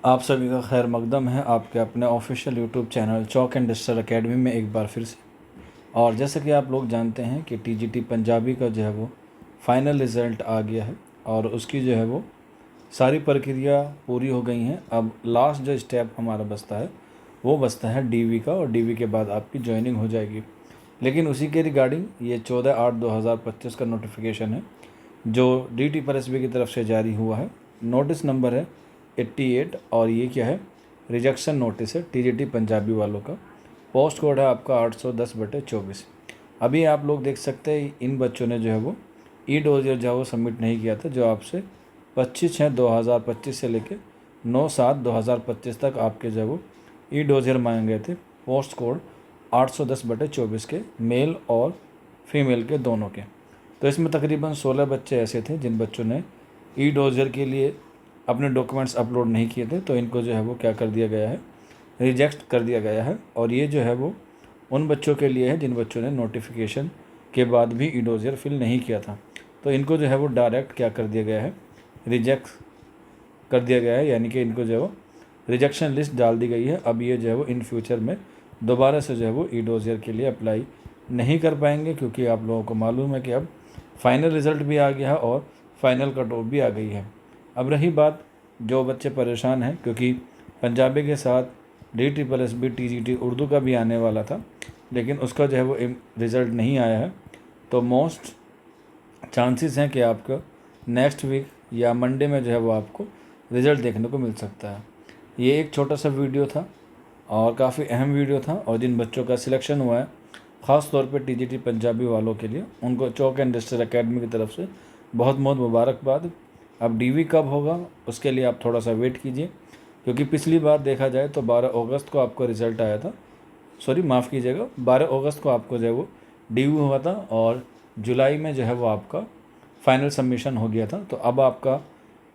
आप सभी का खैर मकदम है आपके अपने official YouTube channel chalk and digital academy में एक बार फिर से। और जैसे कि आप लोग जानते हैं कि टीजीटी पंजाबी का जो है वो फाइनल रिज़ल्ट आ गया है और उसकी जो है वो सारी प्रक्रिया पूरी हो गई हैं। अब लास्ट जो स्टेप हमारा बचता है वो बचता है डीवी का, और डीवी के बाद आपकी ज्वाइनिंग हो जाएगी। लेकिन उसी के रिगार्डिंग ये 14/8/2025 का नोटिफिकेशन है जो डीटी पर एसबी की तरफ से जारी हुआ है। नोटिस नंबर है 88 और ये क्या है, रिजेक्शन नोटिस है टीजीटी पंजाबी वालों का। पोस्ट कोड है आपका 810/24। अभी आप लोग देख सकते हैं इन बच्चों ने जो है वो ई डोजियर जो है वो सबमिट नहीं किया था, जो आपसे 25/6/2025 से लेके 9/7/2025 तक आपके जो है वो ई डोजियर मांगे गए थे। पोस्ट कोड 810/24 के, मेल और फीमेल के दोनों के। तो इसमें तकरीबन 16 बच्चे ऐसे थे जिन बच्चों ने ई डोजियर के लिए अपने डॉक्यूमेंट्स अपलोड नहीं किए थे, तो इनको जो है वो क्या कर दिया गया है, रिजेक्ट कर दिया गया है। और ये जो है वो उन बच्चों के लिए है जिन बच्चों ने नोटिफिकेशन के बाद भी ई डोजियर फिल नहीं किया था, तो इनको जो है वो डायरेक्ट क्या कर दिया गया है, रिजेक्ट कर दिया गया है, यानी कि इनको जो है वो रिजेक्शन लिस्ट डाल दी गई है। अब ये जो है वो इन फ्यूचर में दोबारा से जो है वो ई डोजियर के लिए अप्लाई नहीं कर पाएंगे, क्योंकि आप लोगों को मालूम है कि अब फाइनल रिज़ल्ट भी आ गया है और फाइनल कट ऑफ भी आ गई है। अब रही बात जो बच्चे परेशान हैं, क्योंकि पंजाबी के साथ DSSB TGT उर्दू का भी आने वाला था, लेकिन उसका जो है वो रिज़ल्ट नहीं आया है, तो मोस्ट चांसेस हैं कि आपका नेक्स्ट वीक या मंडे में जो है वो आपको रिज़ल्ट देखने को मिल सकता है। ये एक छोटा सा वीडियो था और काफ़ी अहम वीडियो था, और जिन बच्चों का सिलेक्शन हुआ है ख़ास तौर पे टीजीटी पंजाबी वालों के लिए, उनको चौक एंड डिजिटल एकेडमी की तरफ से बहुत बहुत मुबारकबाद। अब डीवी कब होगा उसके लिए आप थोड़ा सा वेट कीजिए, क्योंकि पिछली बार देखा जाए तो 12 अगस्त को आपको रिज़ल्ट आया था, सॉरी माफ़ कीजिएगा, 12 अगस्त को आपको जो है वो डीवी हुआ था और जुलाई में जो है वो आपका फाइनल सबमिशन हो गया था। तो अब आपका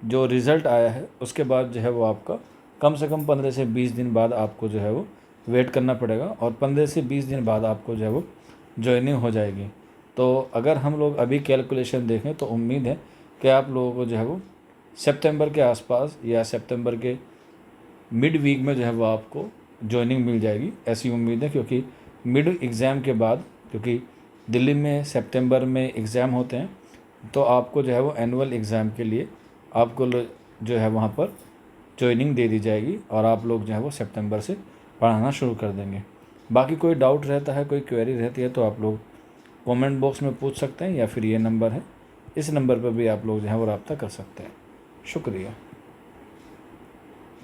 जो रिज़ल्ट आया है उसके बाद जो है वो आपका कम से कम 15 से 20 दिन बाद आपको जो है वो वेट करना पड़ेगा, और 15 से 20 दिन बाद आपको जो है वो ज्वाइनिंग हो जाएगी। तो अगर हम लोग अभी कैलकुलेशन देखें तो उम्मीद है कि आप लोगों को जो है वो सितंबर के आसपास या सितंबर के मिड वीक में जो है वो आपको ज्वाइनिंग मिल जाएगी, ऐसी उम्मीद है। क्योंकि मिड एग्ज़ाम के बाद, क्योंकि दिल्ली में सितंबर में एग्ज़ाम होते हैं, तो आपको जो है वो एनुअल एग्ज़ाम के लिए आपको जो है वहाँ पर ज्वाइनिंग दे दी जाएगी, और आप लोग जो है वो सितंबर से पढ़ाना शुरू कर देंगे। बाकी कोई डाउट रहता है, कोई क्वेरी रहती है, तो आप लोग कमेंट बॉक्स में पूछ सकते हैं, या फिर ये नंबर है, इस नंबर पर भी आप लोग जो है वो रब्ता कर सकते हैं। शुक्रिया।